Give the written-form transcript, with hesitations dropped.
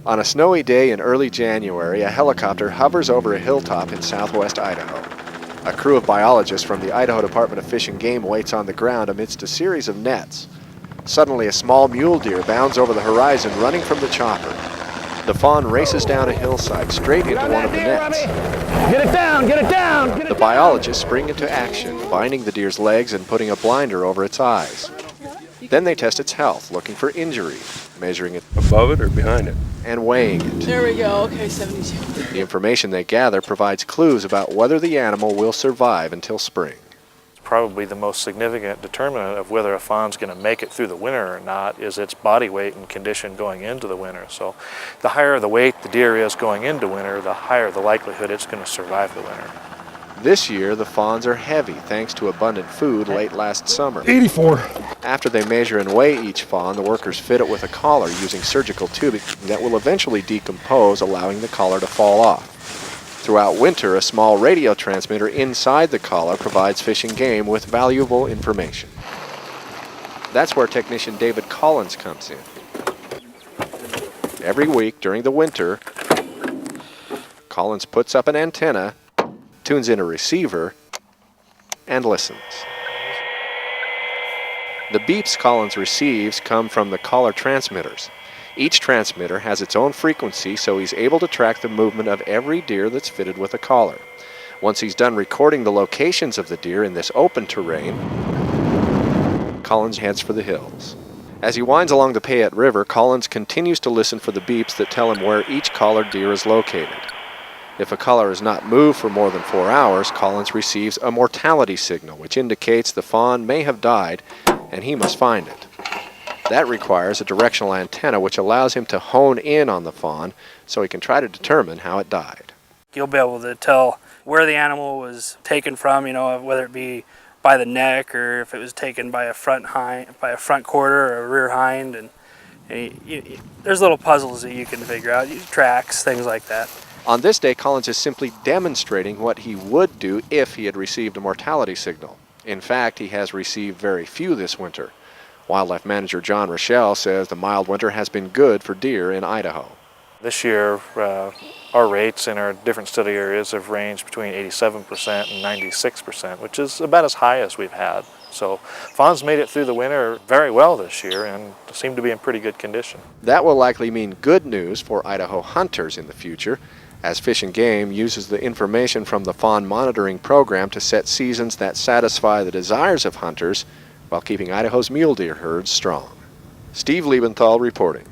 On a snowy day in early January, a helicopter hovers over a hilltop in southwest Idaho. A crew of biologists from the Idaho Department of Fish and Game waits on the ground amidst a series of nets. Suddenly, a small mule deer bounds over the horizon, running from the chopper. The fawn races down a hillside, straight into one of the nets. Get it down! Get it down! The biologists spring into action, binding the deer's legs and putting a blinder over its eyes. Then they test its health, looking for injury, measuring it above it or behind it, and weighing it. There we go. Okay, 72. The information they gather provides clues about whether the animal will survive until spring. Probably the most significant determinant of whether a fawn's going to make it through the winter or not is its body weight and condition going into the winter. So the higher the weight the deer is going into winter, the higher the likelihood it's going to survive the winter. This year, the fawns are heavy thanks to abundant food late last summer. 84. After they measure and weigh each fawn, the workers fit it with a collar using surgical tubing that will eventually decompose, allowing the collar to fall off. Throughout winter, a small radio transmitter inside the collar provides Fish and Game with valuable information. That's where technician David Collins comes in. Every week during the winter, Collins puts up an antenna, tunes in a receiver, and listens. The beeps Collins receives come from the collar transmitters. Each transmitter has its own frequency, so he's able to track the movement of every deer that's fitted with a collar. Once he's done recording the locations of the deer in this open terrain, Collins heads for the hills. As he winds along the Payette River, Collins continues to listen for the beeps that tell him where each collared deer is located. If a collar is not moved for more than 4 hours, Collins receives a mortality signal, which indicates the fawn may have died and he must find it. That requires a directional antenna which allows him to hone in on the fawn so he can try to determine how it died. You'll be able to tell where the animal was taken from, whether it be by the neck or if it was taken by a front quarter or a rear hind. And there's little puzzles that you can figure out, tracks, things like that. On this day, Collins is simply demonstrating what he would do if he had received a mortality signal. In fact, he has received very few this winter. Wildlife manager John Rochelle says the mild winter has been good for deer in Idaho. This year, our rates in our different study areas have ranged between 87% and 96%, which is about as high as we've had. So fawns made it through the winter very well this year and seem to be in pretty good condition. That will likely mean good news for Idaho hunters in the future, as Fish and Game uses the information from the fawn monitoring program to set seasons that satisfy the desires of hunters while keeping Idaho's mule deer herds strong. Steve Liebenthal reporting.